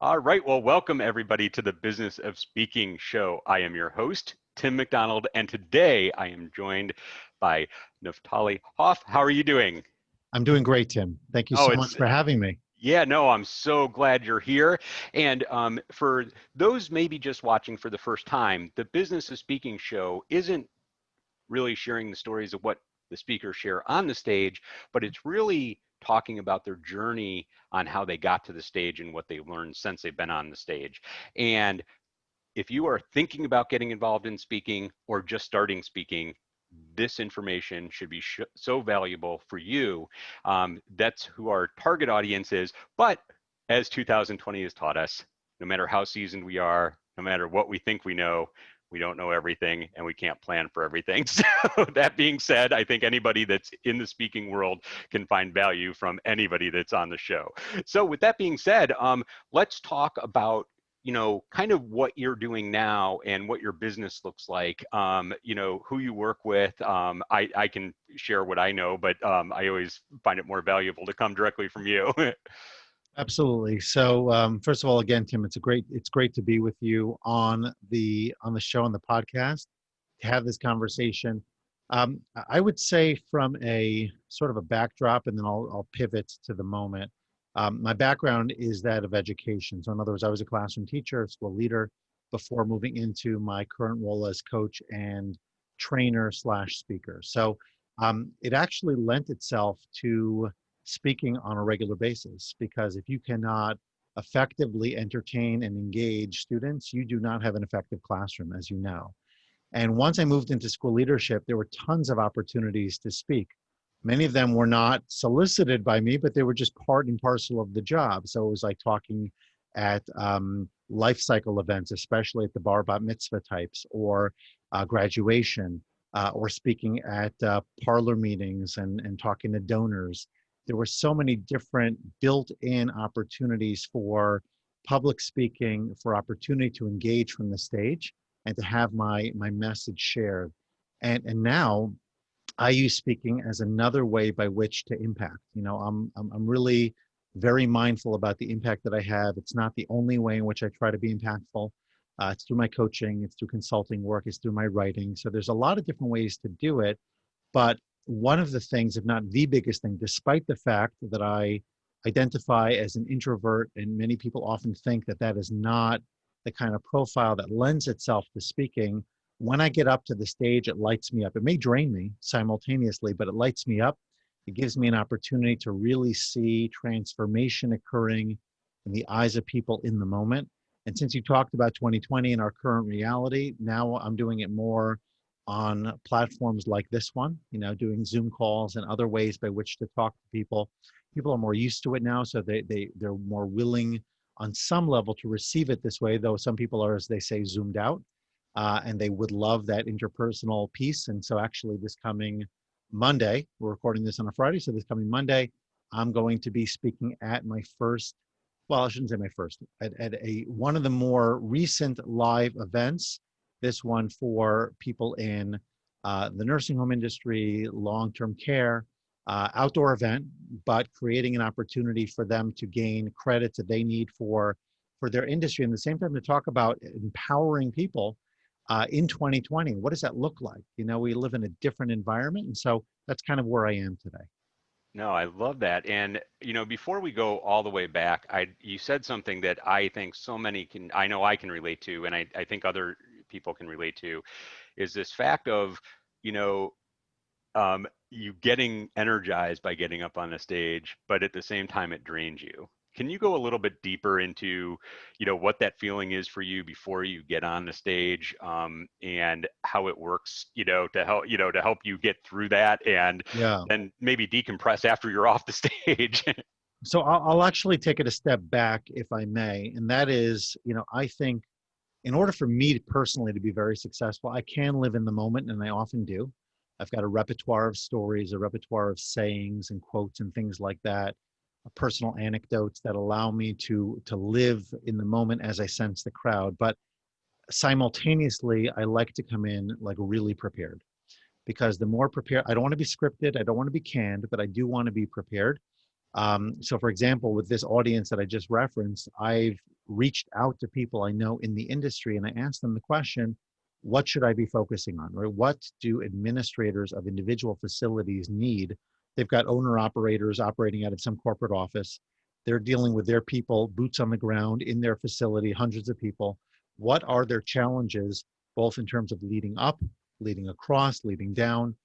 All right. Well, welcome everybody to the Business of Speaking show. I am your host, Tim McDonald, and today I am joined by Naphtali Hoff. How are you doing? I'm doing great, Tim. Thank you Oh, so much it's for having me. yeah, no, I'm so glad you're here. And for those maybe just watching for the first time, the Business of Speaking show isn't really sharing the stories of what the speakers share on the stage, but it's really talking about their journey on how they got to the stage and what they've learned since they've been on the stage. And if you are thinking about getting involved in speaking or just starting speaking, this information should be so valuable for you. That's who our target audience is. But as 2020 has taught us, no matter how seasoned we are, no matter what we think we don't know everything and we can't plan for everything. So that being said, I think anybody that's in the speaking world can find value from anybody that's on the show. So with that being said, let's talk about kind of what you're doing now and what your business looks like, who you work with. I can share what I know, but I always find it more valuable to come directly from you. Absolutely. So, first of all, again, Tim, it's great to be with you on the show on the podcast to have this conversation. I would say from a sort of a backdrop, and then I'll pivot to the moment. My background is that of education. So, in other words, I was a classroom teacher, school leader, before moving into my current role as coach and trainer slash speaker. So, it actually lent itself to speaking on a regular basis, because if you cannot effectively entertain and engage students, you do not have an effective classroom, as you know. And once I moved into school leadership, there were tons of opportunities to speak. Many of them were not solicited by me, but they were just part and parcel of the job. So it was like talking at life cycle events, especially at the bar bat mitzvah types, or graduation, or speaking at parlor meetings and talking to donors. There were so many different built-in opportunities for public speaking, for opportunity to engage from the stage and to have my message shared. And now I use speaking as another way by which to impact. I'm really very mindful about the impact that I have. It's not the only way in which I try to be impactful. It's through my coaching, it's through consulting work, it's through my writing. So there's a lot of different ways to do it. But one of the things, if not the biggest thing, despite the fact that I identify as an introvert, and many people often think that that is not the kind of profile that lends itself to speaking, when I get up to the stage, it lights me up. It may drain me simultaneously, but it lights me up. It gives me an opportunity to really see transformation occurring in the eyes of people in the moment. And since you talked about 2020 and our current reality, now I'm doing it more on platforms like this one, doing Zoom calls and other ways by which to talk to people. People are more used to it now, so they're more willing on some level to receive it this way, though some people are, as they say, zoomed out, and they would love that interpersonal piece. And so actually this coming Monday, we're recording this on a Friday, so this coming Monday, I'm going to be speaking at my first, well, I shouldn't say my first, at a one of the more recent live events, this one for people in the nursing home industry, long-term care, outdoor event, but creating an opportunity for them to gain credits that they need for their industry. And at the same time, to talk about empowering people in 2020. What does that look like? We live in a different environment. And so that's kind of where I am today. No, I love that. And before we go all the way back, you said something that I think so many I know I can relate to, and I think other people can relate to, is this fact of, you know, you getting energized by getting up on a stage, but at the same time it drains you. Can you go a little bit deeper into, what that feeling is for you before you get on the stage, and how it works, to help you get through that, and Yeah. then maybe decompress after you're off the stage? So I'll actually take it a step back, if I may. And that is, I think in order for me personally to be very successful, I can live in the moment, and I often do. I've got a repertoire of stories, a repertoire of sayings and quotes and things like that, personal anecdotes that allow me to live in the moment as I sense the crowd. But simultaneously, I like to come in like really prepared, because the more prepared, I don't want to be scripted, I don't want to be canned, but I do want to be prepared. So for example, with this audience that I just referenced, I've reached out to people I know in the industry and I asked them the question, what should I be focusing on? Right? What do administrators of individual facilities need? They've got owner operators operating out of some corporate office. They're dealing with their people, boots on the ground in their facility, hundreds of people. What are their challenges, both in terms of leading up, leading across, leading down,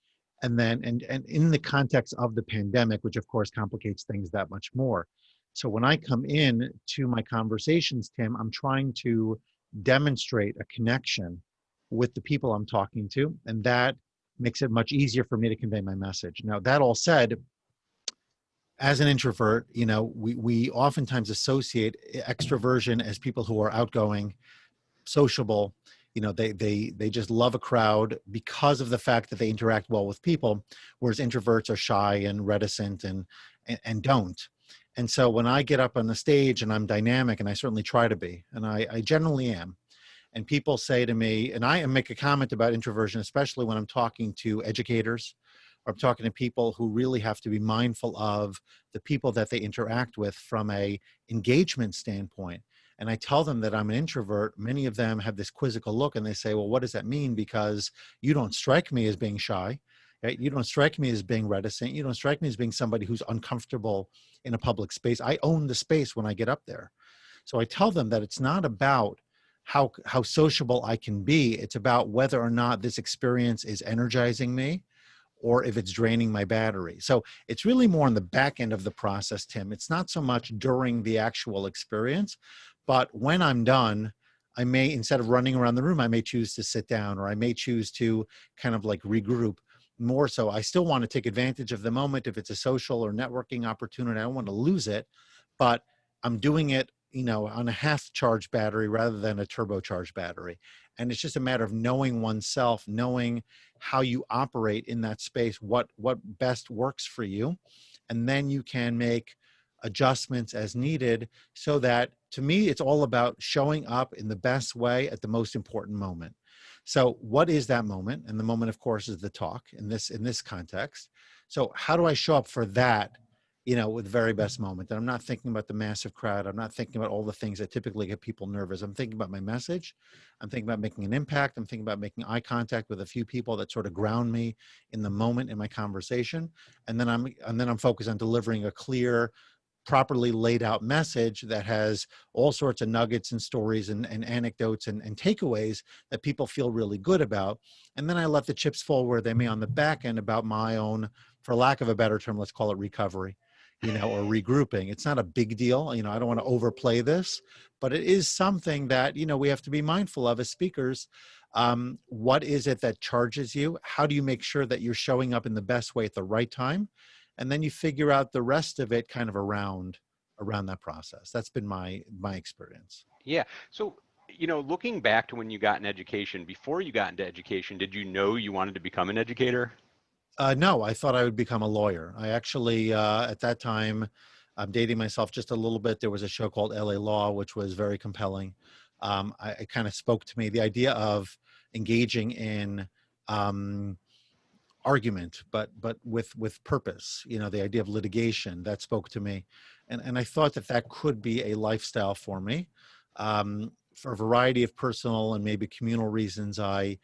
and then and in the context of the pandemic, which of course complicates things that much more. So when I come in to my conversations, Tim, I'm trying to demonstrate a connection with the people I'm talking to, and that makes it much easier for me to convey my message. Now, that all said, as an introvert, we oftentimes associate extroversion as people who are outgoing, sociable. They just love a crowd because of the fact that they interact well with people, whereas introverts are shy and reticent and don't. And so when I get up on the stage and I'm dynamic, and I certainly try to be, and I generally am, and people say to me, and I make a comment about introversion, especially when I'm talking to educators, or I'm talking to people who really have to be mindful of the people that they interact with from a engagement standpoint. And I tell them that I'm an introvert. Many of them have this quizzical look and they say, well, what does that mean? Because you don't strike me as being shy. Right? You don't strike me as being reticent. You don't strike me as being somebody who's uncomfortable in a public space. I own the space when I get up there. So I tell them that it's not about how sociable I can be. It's about whether or not this experience is energizing me or if it's draining my battery. So it's really more on the back end of the process, Tim. It's not so much during the actual experience, but when I'm done, I may, instead of running around the room, I may choose to sit down, or I may choose to kind of like regroup. More so, I still want to take advantage of the moment. If it's a social or networking opportunity, I don't want to lose it, but I'm doing it, on a half charged battery rather than a turbocharged battery. And it's just a matter of knowing oneself, knowing how you operate in that space, what best works for you. And then you can make adjustments as needed, so that, to me, it's all about showing up in the best way at the most important moment. So what is that moment? And the moment, of course, is the talk in this context. So how do I show up for that, with the very best moment? And I'm not thinking about the massive crowd. I'm not thinking about all the things that typically get people nervous. I'm thinking about my message. I'm thinking about making an impact. I'm thinking about making eye contact with a few people that sort of ground me in the moment in my conversation. And then I'm focused on delivering a clear, properly laid out message that has all sorts of nuggets and stories and anecdotes and takeaways that people feel really good about. And then I let the chips fall where they may on the back end about my own, for lack of a better term, let's call it recovery, or regrouping. It's not a big deal. I don't want to overplay this, but it is something that, we have to be mindful of as speakers. What is it that charges you? How do you make sure that you're showing up in the best way at the right time? And then you figure out the rest of it kind of around that process. That's been my experience. Yeah. So, looking back to when you got an education, before you got into education, did you know you wanted to become an educator? No, I thought I would become a lawyer. I actually, at that time, I'm dating myself just a little bit. There was a show called LA Law, which was very compelling. It kind of spoke to me. The idea of engaging in argument, but with purpose. The idea of litigation, that spoke to me, and I thought that could be a lifestyle for me. For a variety of personal and maybe communal reasons, I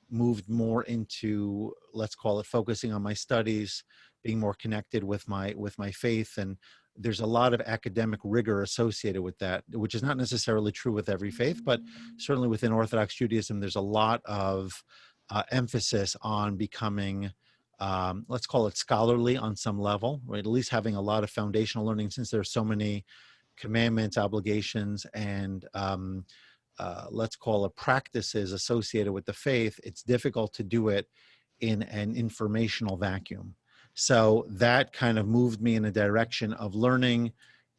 moved more into, let's call it, focusing on my studies, being more connected with my faith. And there's a lot of academic rigor associated with that, which is not necessarily true with every faith, but certainly within Orthodox Judaism, there's a lot of emphasis on becoming, let's call it, scholarly on some level, right? At least having a lot of foundational learning, since there's so many commandments, obligations, and let's call it practices associated with the faith. It's difficult to do it in an informational vacuum. So that kind of moved me in a direction of learning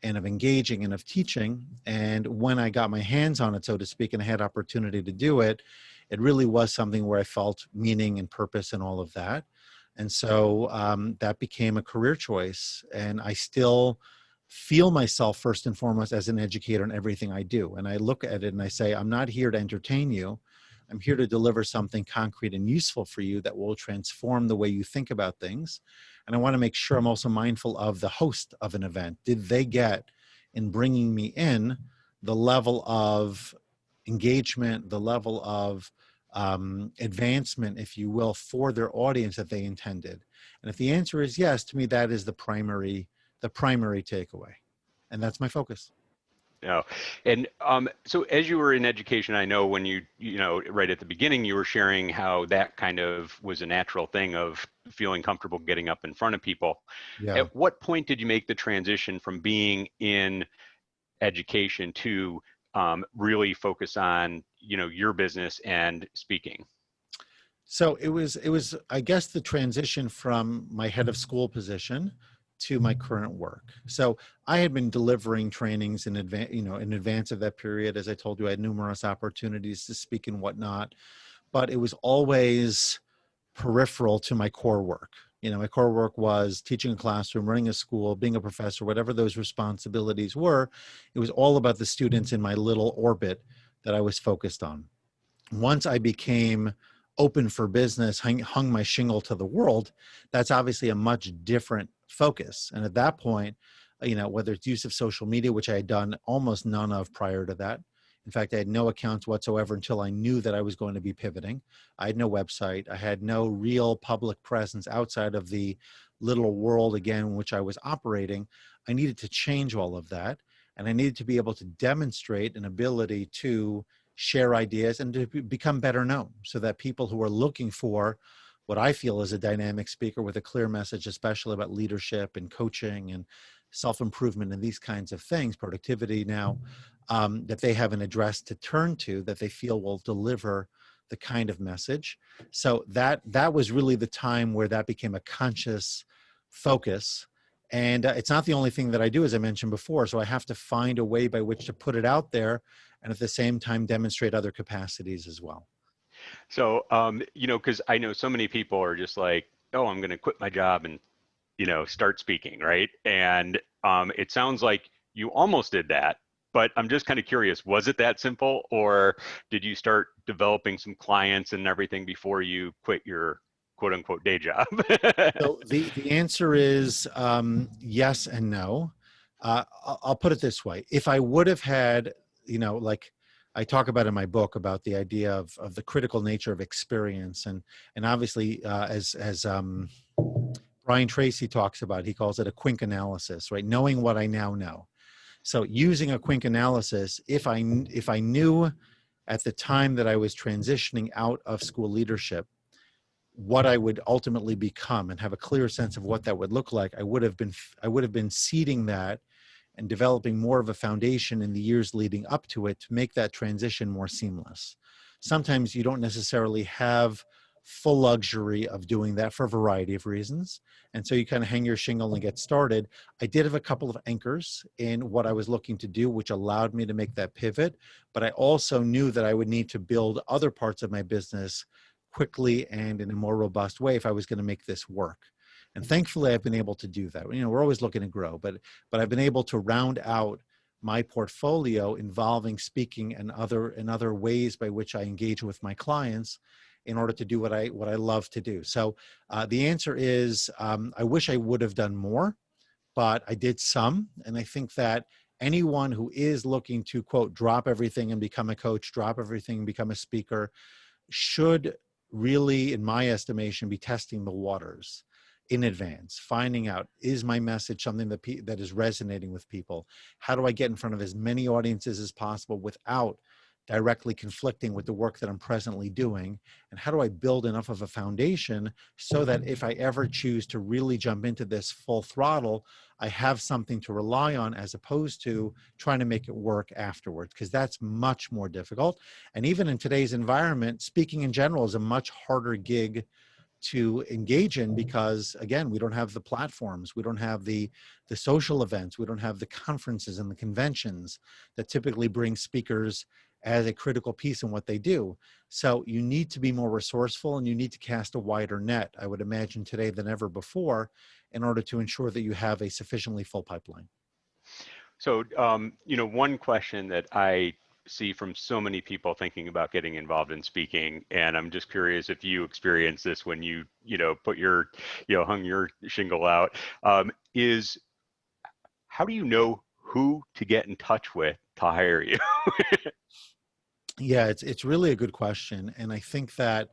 and of engaging and of teaching. And when I got my hands on it, so to speak, and I had opportunity to do it, it really was something where I felt meaning and purpose and all of that. And so that became a career choice. And I still feel myself first and foremost as an educator in everything I do. And I look at it and I say, I'm not here to entertain you. I'm here to deliver something concrete and useful for you that will transform the way you think about things. And I want to make sure I'm also mindful of the host of an event. Did they get, in bringing me in, the level of engagement, the level of advancement, if you will, for their audience that they intended? And if the answer is yes, to me, that is the primary takeaway. And that's my focus. No. And so as you were in education, I know when you know, right at the beginning, you were sharing how that kind of was a natural thing of feeling comfortable getting up in front of people. Yeah. At what point did you make the transition from being in education to really focus on, you know, your business and speaking? So it was I guess the transition from my head of school position to my current work. So I had been delivering trainings in advance, in advance of that period. As I told you, I had numerous opportunities to speak and whatnot, but it was always peripheral to my core work. My core work was teaching a classroom, running a school, being a professor, whatever those responsibilities were. It was all about the students in my little orbit that I was focused on. Once I became open for business, hung my shingle to the world, that's obviously a much different focus. And at that point, whether it's use of social media, which I had done almost none of prior to that. In fact, I had no accounts whatsoever until I knew that I was going to be pivoting. I had no website. I had no real public presence outside of the little world, again, in which I was operating. I needed to change all of that. And I needed to be able to demonstrate an ability to share ideas and to become better known, so that people who are looking for what I feel is a dynamic speaker with a clear message, especially about leadership and coaching and self-improvement and these kinds of things, productivity now, that they have an address to turn to that they feel will deliver the kind of message. So that was really the time where that became a conscious focus. And it's not the only thing that I do, as I mentioned before. So I have to find a way by which to put it out there and at the same time demonstrate other capacities as well. So, you know, because I know so many people are just like, oh, I'm going to quit my job and, you know, start speaking, right? And it sounds like you almost did that, but I'm just kind of curious, was it that simple, or did you start developing some clients and everything before you quit your quote unquote day job? So the answer is yes and no. I'll put it this way: if I would have had, like I talk about in my book about the idea of the critical nature of experience, and obviously as Brian Tracy talks about, he calls it a quink analysis, right? Knowing what I now know. So using a quink analysis, if I knew at the time that I was transitioning out of school leadership what I would ultimately become and have a clear sense of what that would look like, I would have been seeding that and developing more of a foundation in the years leading up to it to make that transition more seamless. Sometimes you don't necessarily have full luxury of doing that for a variety of reasons. And so you kind of hang your shingle and get started. I did have a couple of anchors in what I was looking to do, which allowed me to make that pivot. But I also knew that I would need to build other parts of my business quickly and in a more robust way if I was going to make this work. And thankfully, I've been able to do that. We're always looking to grow, but I've been able to round out my portfolio involving speaking and other ways by which I engage with my clients in order to do what I love to do. So the answer is I wish I would have done more, but I did some, and I think that anyone who is looking to quote drop everything and become a coach, drop everything and become a speaker, should really, in my estimation, be testing the waters in advance, finding out, is my message something that is resonating with people? How do I get in front of as many audiences as possible without directly conflicting with the work that I'm presently doing? And how do I build enough of a foundation so that if I ever choose to really jump into this full throttle, I have something to rely on as opposed to trying to make it work afterwards, because that's much more difficult. And even in today's environment, speaking in general is a much harder gig to engage in because, again, we don't have the platforms, we don't have the social events, we don't have the conferences and the conventions that typically bring speakers as a critical piece in what they do. So you need to be more resourceful and you need to cast a wider net, I would imagine, today than ever before, in order to ensure that you have a sufficiently full pipeline. So, you know, one question that I see from so many people thinking about getting involved in speaking, and I'm just curious if you experienced this when you know, put your, you know, hung your shingle out, is how do you know who to get in touch with to hire you? Yeah, it's really a good question, and I think that,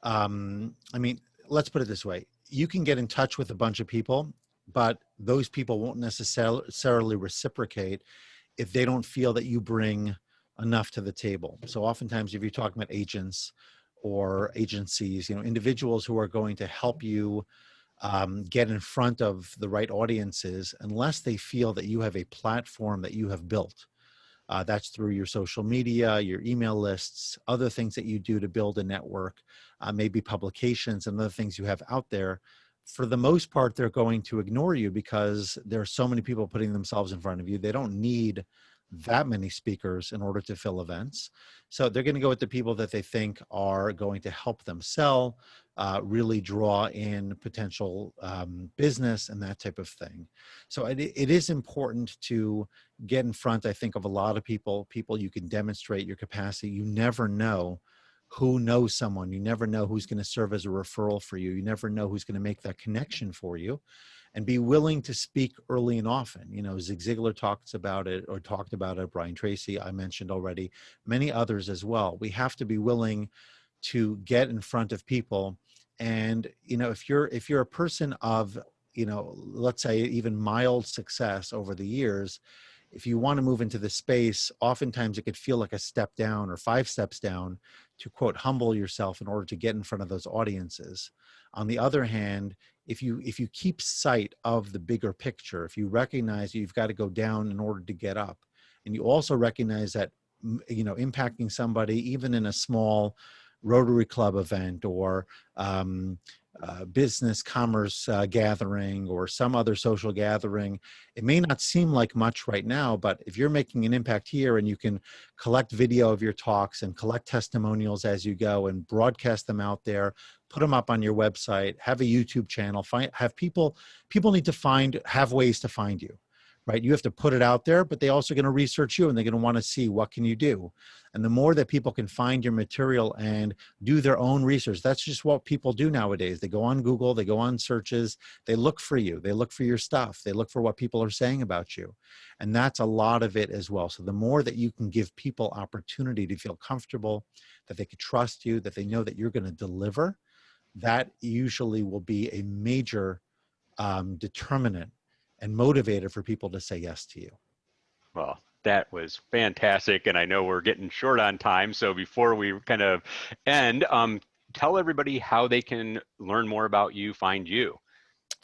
I mean, let's put it this way: you can get in touch with a bunch of people, but those people won't necessarily reciprocate if they don't feel that you bring enough to the table. So oftentimes, if you're talking about agents or agencies, individuals who are going to help you get in front of the right audiences, unless they feel that you have a platform that you have built. That's through your social media, your email lists, other things that you do to build a network, maybe publications and other things you have out there. For the most part, they're going to ignore you because there are so many people putting themselves in front of you. They don't need that many speakers in order to fill events. So they're going to go with the people that they think are going to help them sell, really draw in potential business and that type of thing. So it is important to get in front, I think, of a lot of people you can demonstrate your capacity. You never know who knows someone. You never know who's going to serve as a referral for you. You never know who's going to make that connection for you. And be willing to speak early and often. Zig Ziglar talks about it, or talked about it. Brian Tracy, I mentioned already, many others as well. We have to be willing to get in front of people. And if you're a person of, let's say, even mild success over the years, if you want to move into the space, oftentimes it could feel like a step down or 5 steps down to, quote, humble yourself in order to get in front of those audiences. On the other hand, if you keep sight of the bigger picture, if you recognize you've got to go down in order to get up, and you also recognize that, impacting somebody even in a small Rotary Club event, or business commerce gathering, or some other social gathering, it may not seem like much right now, but if you're making an impact here and you can collect video of your talks and collect testimonials as you go and broadcast them out there, put them up on your website, have a YouTube channel, have people need to have ways to find you, right? You have to put it out there, but they also going to research you, and they're going to want to see what can you do. And the more that people can find your material and do their own research, that's just what people do nowadays. They go on Google, they go on searches, they look for you, they look for your stuff, they look for what people are saying about you. And that's a lot of it as well. So the more that you can give people opportunity to feel comfortable, that they could trust you, that they know that you're going to deliver, that usually will be a major determinant and motivator for people to say yes to you. Well, that was fantastic. And I know we're getting short on time. So before we kind of end, tell everybody how they can learn more about you, find you.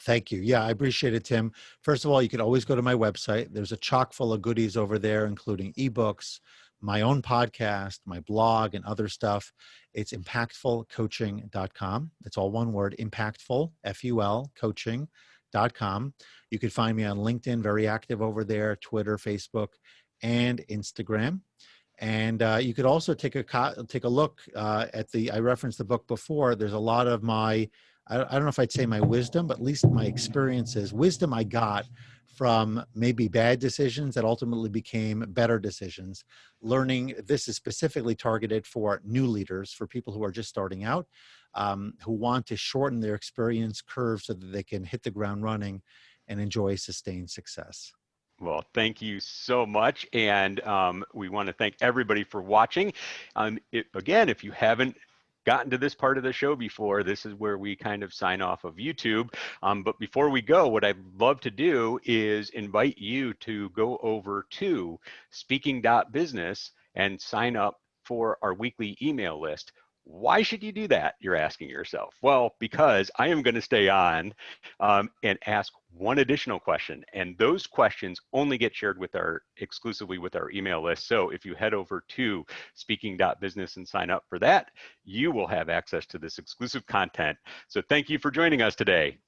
Thank you. Yeah, I appreciate it, Tim. First of all, you can always go to my website. There's a chock full of goodies over there, including ebooks, my own podcast, my blog, and other stuff. It's impactfulcoaching.com. It's all one word, impactful, F-U-L, coaching.com. You can find me on LinkedIn, very active over there, Twitter, Facebook, and Instagram. And you could also take a look at I referenced the book before. There's a lot of I don't know if I'd say my wisdom, but at least my experiences, wisdom I got from maybe bad decisions that ultimately became better decisions. Learning, this is specifically targeted for new leaders, for people who are just starting out, who want to shorten their experience curve so that they can hit the ground running and enjoy sustained success. Well, thank you so much. And we want to thank everybody for watching. Again, if you haven't gotten to this part of the show before, this is where we kind of sign off of YouTube. But before we go, what I'd love to do is invite you to go over to speaking.business and sign up for our weekly email list. Why should you do that? You're asking yourself. Well, because I am going to stay on and ask one additional question. And those questions only get shared with exclusively with our email list. So if you head over to speaking.business and sign up for that, you will have access to this exclusive content. So thank you for joining us today.